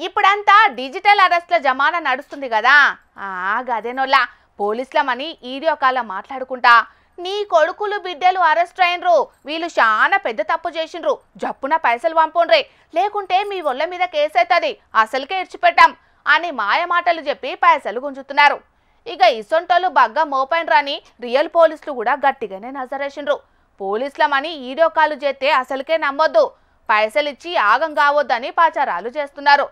ఇప్పుడంతా డిజిటల్ అరెస్ట్ల జమానా నడుస్తుంది కదా. గదేనోలా పోలీసులమని వీడియో కాల్ మాట్లాడుకుంటా నీ కొడుకులు బిడ్డలు అరెస్ట్ అయినరు, వీళ్ళు చాలా పెద్ద తప్పు చేసిండ్రు, జప్పున పైసలు పంపుండ్రే, లేకుంటే మీ ఒళ్ళ మీద కేసు అవుతుంది, అసలుకే ఇడ్చిపెట్టాం అని మాయ మాటలు చెప్పి పైసలు గుంజుతున్నారు. ఇక ఇసొంటోళ్ళు బగ్గా మోపైనరాని రియల్ పోలీసులు కూడా గట్టిగానే నజరేసిండ్రు. పోలీసులమని వీడియో కాల్ చేస్తే అసలుకే నమ్మొద్దు, పైసలు ఇచ్చి ఆగం కావద్దని ప్రచారాలు చేస్తున్నారు.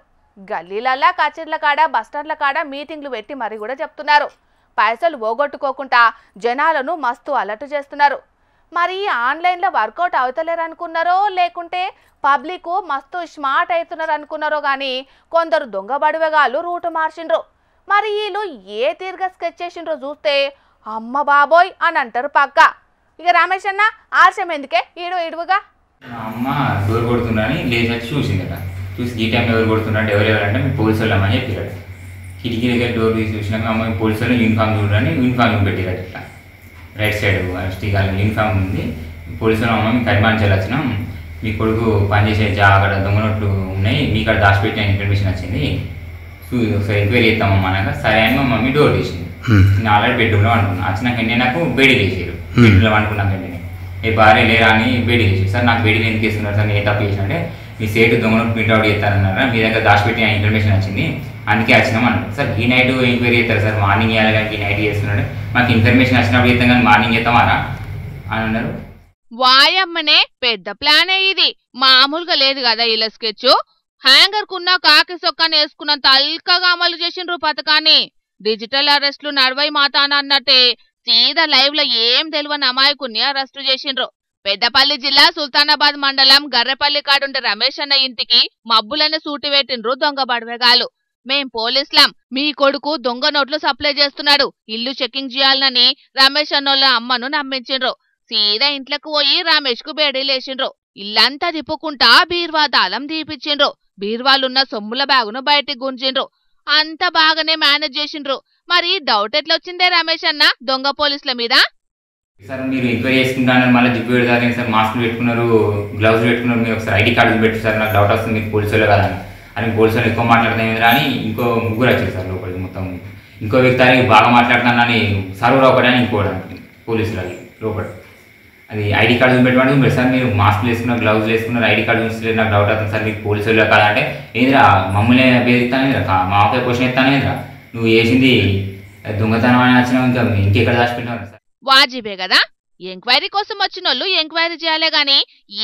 గల్లీలల్లా కచేర్ల కాడ బస్టాండ్ల కాడ మీటింగ్లు పెట్టి మరి కూడా చెప్తున్నారు. పైసలు పోగొట్టుకోకుండా జనాలను మస్తు అలర్ట్ చేస్తున్నారు. మరి ఆన్లైన్లో వర్కౌట్ అవుతలేరు అనుకున్నారో, లేకుంటే పబ్లిక్ మస్తు స్మార్ట్ అవుతున్నారు అనుకున్నారో కానీ కొందరు దొంగ బడివెగాళ్ళు రూటు మార్చిండ్రు. మరి వీళ్ళు ఏ తీరుగా స్కెచ్ చేసిండ్రో చూస్తే అమ్మ బాబోయ్ అని అంటారు పక్క. ఇక రమేష్ అన్న ఆలస్యం ఎందుకే ఇడువుగా అమ్మ డోర్ కొడుతున్నారని లేచి చూసిందట. చూసి ఈ టైంలో ఎవరు కొడుతున్నారంటే ఎవరెవరంటే మీ పోలీసు వాళ్ళమని చెప్పారు. కిటికీ దగ్గర డోర్ తీసి చూసినాక అమ్మ పోలీసు వాళ్ళు యూనిఫామ్ చూడని యూనిఫామ్ పెట్టారు. ఇట్లా రైట్ సైడ్ స్టీకాల యూనిఫామ్ ఉంది. పోలీసు వాళ్ళు అమ్మ మీకు కరిమాంచాలి వచ్చినాం, మీ కొడుకు పనిచేసే అక్కడ దొంగ నోట్లు ఉన్నాయి, మీ కాడ దాచిపెట్టిన ఇన్ఫర్మేషన్ వచ్చింది, ఒకసారి ఎంక్వైరీ చేస్తామమ్మా అనగా సరే అని మా మమ్మీ డోర్ తీసింది. నేను ఆల్రెడీ బెడ్రూమ్లో అనుకున్నాను. వచ్చినాక నాకు బేడీ తీసారు. బెడ్రూమ్లో అనుకున్నాక ఏ భార్య లేరా అని బేడీ తీసారు. సార్ నాకు బేడీలు ఎందుకు వేస్తున్నారు సార్, నేను తప్పు చేసినంటే మీ సేటు దొంగ నోట్ ప్రింట్అవుట్ చేస్తారన్నారా, మీ దగ్గర దాచిపెట్టిన ఇన్ఫర్మేషన్ వచ్చింది అందుకే వచ్చినాం అన్నారు. సార్ ఈ నైట్ ఎంక్వైరీ చేస్తారు సార్, మార్నింగ్ చేయాలి కానీ ఈ నైట్ చేస్తున్నాడు, మాకు ఇన్ఫర్మేషన్ వచ్చినప్పుడు చేస్తాం కానీ మార్నింగ్ చేస్తామారా అని అన్నారు. వాయమ్మనే పెద్ద ప్లానే ఇది, మామూలుగా లేదు కదా. ఇలా స్కెచ్ హ్యాంగర్ కున్న కాకి సొక్కని వేసుకున్నంత అల్కగా అమలు చేసిండ్రు పథకాన్ని. డిజిటల్ అరెస్టులు నడవై మాతాన అన్నట్టే సీదా లైవ్ లో ఏం తెలియని అమాయకుని అరెస్టు చేసిండ్రు. పెద్దపల్లి జిల్లా సుల్తానాబాద్ మండలం గర్రెపల్లి కాడుండే రమేష్ అన్న ఇంటికి మబ్బులనే సూటి పెట్టిండ్రు దొంగ బడవేగాలు. మేం పోలీసులం, మీ కొడుకు దొంగ నోట్లు సప్లై చేస్తున్నాడు, ఇల్లు చెకింగ్ చేయాలని రమేష్ అన్నోళ్ళ అమ్మను నమ్మించిండ్రు. సీదా ఇంట్లోకి పోయి రమేష్ కు బేడీలేసిండ్రు. ఇల్లంతా తిప్పుకుంటా బీర్వా తాళం తీపిచ్చిండ్రు. బీర్వాలున్న సొమ్ముల బ్యాగును బయటికి గుంజిండ్రు. అంత బాగానే మేనేజ్ చేసిండ్రు. మరి డౌట్ ఎట్లొచ్చిందే రమేష్ అన్న దొంగ పోలీసుల మీద? సార్ మీరు ఎంక్వైరీ చేసుకుంటానని మళ్ళీ జిప్పు పెడతారు సార్, మాస్కులు పెట్టుకున్నారు, గ్లౌజ్ పెట్టుకున్నారు, మీరు ఒకసారి ఐడి కార్డు పెట్టి సార్ నాకు డౌట్ వస్తుంది మీరు పోలీసు వాళ్ళు కదా అని పోలీసు వాళ్ళు ఎక్కువ మాట్లాడుతున్నాయి అని ఇంకో ముగ్గురు వచ్చారు సార్ లోపలికి. మొత్తం ఇంకో వ్యక్తి బాగా మాట్లాడుతున్నానని సర్వర్ ఒకటి అని ఇంకోటి పోలీసులు అది లోపల. అది ఐడి కార్డు చూపెట్టమని సార్ మీరు మాస్కులు వేసుకున్నారు, గ్లౌజ్ వేసుకున్నారు, ఐడి కార్డు చూసి నాకు డౌట్ అవుతుంది సార్ మీకు పోలీసు వాళ్ళు కదా అంటే ఏందిరా మమ్మల్ని బేదిస్తానేదిరా, మా ఒకే క్వశ్చన్ ఎత్తానేదిరా, నువ్వు వేసింది దొంగతనం అని వచ్చినావు, ఇంకా ఇంకెక్కడ దాచిపెట్టినావు సార్. వాజిబే కదా, ఎంక్వైరీ కోసం వచ్చినోళ్ళు ఎంక్వైరీ చేయాలే గాని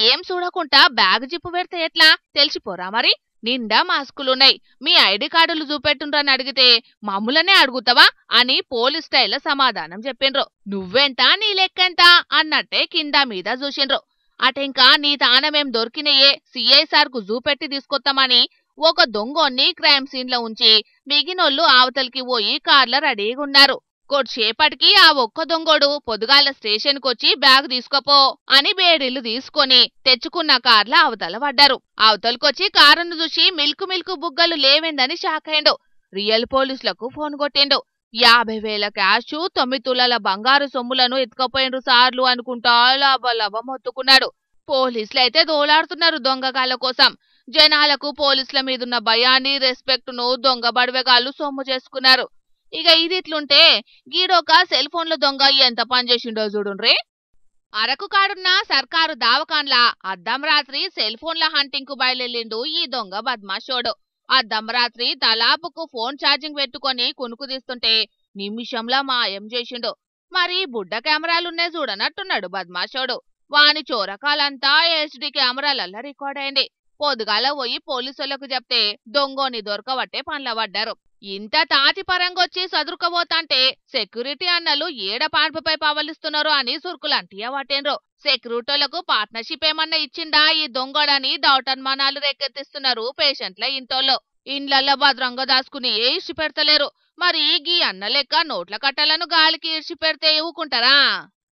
ఏం చూడకుండా బ్యాగ్ జిప్పు పెడితే ఎట్లా తెలిసిపోరా? మరి నిండా మాస్కులున్నాయి, మీ ఐడి కార్డులు చూపెట్టుండ్రని అడిగితే మమ్ములనే అడుగుతావా అని పోలీస్ స్టైల్లో సమాధానం చెప్పిండ్రు. నువ్వెంత నీ లెక్కెంత అన్నట్టే కింద మీద చూసిండ్రు. అటెంకా నీ తానమేం దొరికినయే సిఐ సార్ కు చూపెట్టి తీసుకొస్తామని ఒక దొంగోన్ని క్రైమ్ సీన్ లో ఉంచి మిగినోళ్ళు అవతలికి పోయి కార్ల రెడీగున్నారు. కొద్దిసేపటికి ఆ ఒక్క దొంగోడు పొద్దుగాల స్టేషన్ కొచ్చి బ్యాగ్ తీసుకోపో అని బేడీలు తీసుకొని తెచ్చుకున్న కార్ల అవతల పడ్డారు. అవతలకొచ్చి కారును చూసి మిల్కు బుగ్గలు లేవేందని షాక్ అయిండు. రియల్ పోలీసులకు ఫోన్ కొట్టిండు. 50,000 క్యాష్, 9 తులాల బంగారు సొమ్ములను ఎత్తుకపోయిండ్రు సార్లు అనుకుంటా లాభ మొత్తుకున్నాడు. పోలీసులైతే దోలాడుతున్నారు దొంగగాళ్ల కోసం. జనాలకు పోలీసుల మీదున్న భయాన్ని రెస్పెక్ట్ ను దొంగ బడవెగాళ్లు సొమ్ము చేసుకున్నారు. ఇక ఇది ఇట్లుంటే గీడొక సెల్ ఫోన్ల దొంగ ఎంత పనిచేసిండో చూడుండ్రీ. అరకు కాడున్న సర్కారు దావకాన్ల అద్దం రాత్రి సెల్ ఫోన్ల హంటింగ్ కు బయలుదేరిండు ఈ దొంగ బద్మాషోడు. అద్దం రాత్రి తలాపుకు ఫోన్ ఛార్జింగ్ పెట్టుకొని కునుకు తీస్తుంటే నిమిషంలా మాయం చేసిండు. మరి బుడ్డ కెమెరాలున్నే చూడనట్టున్నాడు బద్మాషోడు. వాని చోరకాలంతా HD కెమెరాలల్లా రికార్డ్ అయింది. పొద్దుగాల పోయి పోలీసులకు చెప్తే దొంగోని దొరకబట్టే పనుల పడ్డారు. ఇంత తాతి పరంగొచ్చి సదురుకబోతాంటే సెక్యూరిటీ అన్నలు ఏడ పాన్పుపై పవలిస్తున్నారు అని సురుకులంటియా పట్టేండ్రు. సెక్యూరిటీలకు పార్ట్నర్షిప్ ఏమన్నా ఇచ్చిండా ఈ దొంగడని డౌట్ అనుమానాలు రేకెత్తిస్తున్నారు పేషెంట్ల ఇంటోళ్ళు. ఇండ్లల్లో భద్రంగా దాచుకుని ఇడిచి పెడతలేరు. మరి గీ అన్న లెక్క నోట్ల కట్టలను గాలికి ఇడిచి పెడితే ఊకుంటారా?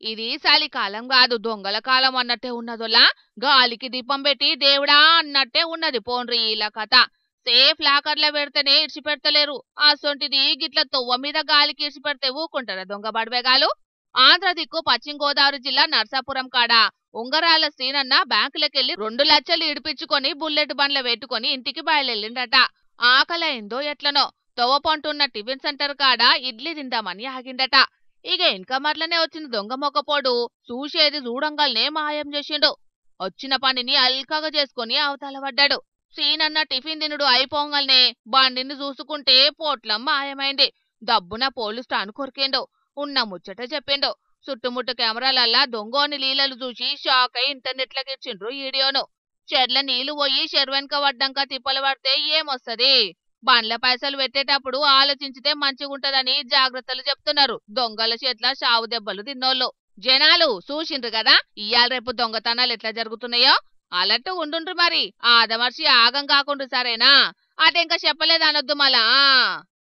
ఇది చలికాలం కాదు దొంగల కాలం అన్నట్టే ఉన్నదోలా. గాలికి దీపం పెట్టి దేవుడా అన్నట్టే ఉన్నది పోన్రి ఇలా కథ. సేఫ్ లాకర్ల పెడితేనే ఇడిచి పెడతలేరు. అసొంటిది గిట్ల తొవ్వ మీద గాలికి ఇడిచి పెడితే ఊకుంటారా దొంగ బడవేగాలు? ఆంధ్ర దిక్కు పశ్చిమ గోదావరి జిల్లా నర్సాపురం కాడ ఉంగరాల శ్రీనన్న బ్యాంకులకెళ్లి 2 లక్షలు ఇడిపించుకొని బుల్లెట్ బండ్ల పెట్టుకుని ఇంటికి బయలుదేరిండట. ఆకలైందో ఎట్లనో తవ్వపంటున్న టిఫిన్ సెంటర్ కాడ ఇడ్లీ తిందామని ఆగిండట. ఇక ఇన్కమర్లనే వచ్చిన దొంగ మొక్కపోడు చూసేది చూడంగాల్నే మాయం చేసిండు. వచ్చిన పనిని అల్కగా చేసుకుని అవతల పడ్డాడు. సీనన్న టిఫిన్ తినుడు అయిపోగాల్నే బండిని చూసుకుంటే పోట్లం మాయమైంది. దబ్బున పోలీస్ స్టాన్ కొరికిండు. ఉన్న ముచ్చట చెప్పిండు. చుట్టుముట్టు కెమెరాలల్లా దొంగోని లీలలు చూసి షాక్ అయి ఇంటర్నెట్లోకి ఇచ్చిండ్రు వీడియోను. చెర్ల నీళ్లు పోయి చెరువెనక పడ్డాక తిప్పలు పడితే ఏమొస్తది? బండ్ల పైసలు పెట్టేటప్పుడు ఆలోచించితే మంచిగుంటదని జాగ్రత్తలు చెప్తున్నారు దొంగల చేట్ల చావు దెబ్బలు తిన్నోళ్ళు. జనాలు చూసిండ్రు కదా ఇయాల రేపు దొంగతనాలు ఎట్లా జరుగుతున్నాయో. అలట్టు ఉండుండ్రు మరి. ఆదమర్చి ఆగం కాకుండా సరేనా? అదెంక చెప్పలేదు అనొద్దు మళ్ళా.